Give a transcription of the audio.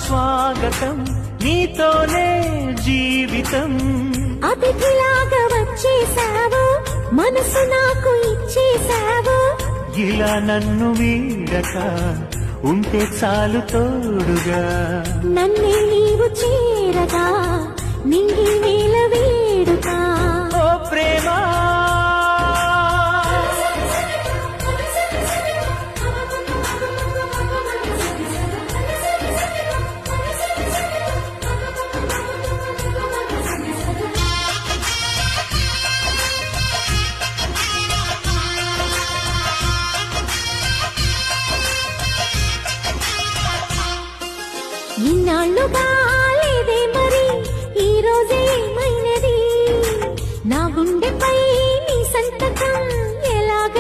స్వాగతం నీతోనే జీవితం. అతిథిలాగా వచ్చేసావు, మనసు నాకు ఇచ్చేసావు. ఇలా నన్ను వీడక ఉంటే చాలు తోడుగా. నన్నే నీవు చేరగా నింగి నేల వేడుక. ఓ ప్రేమ ఇన్నాళ్ళు బాలేదే మరి, ఈ రోజే ఏమైనది? నా గుండెపై నీ సంతకం ఎలాగ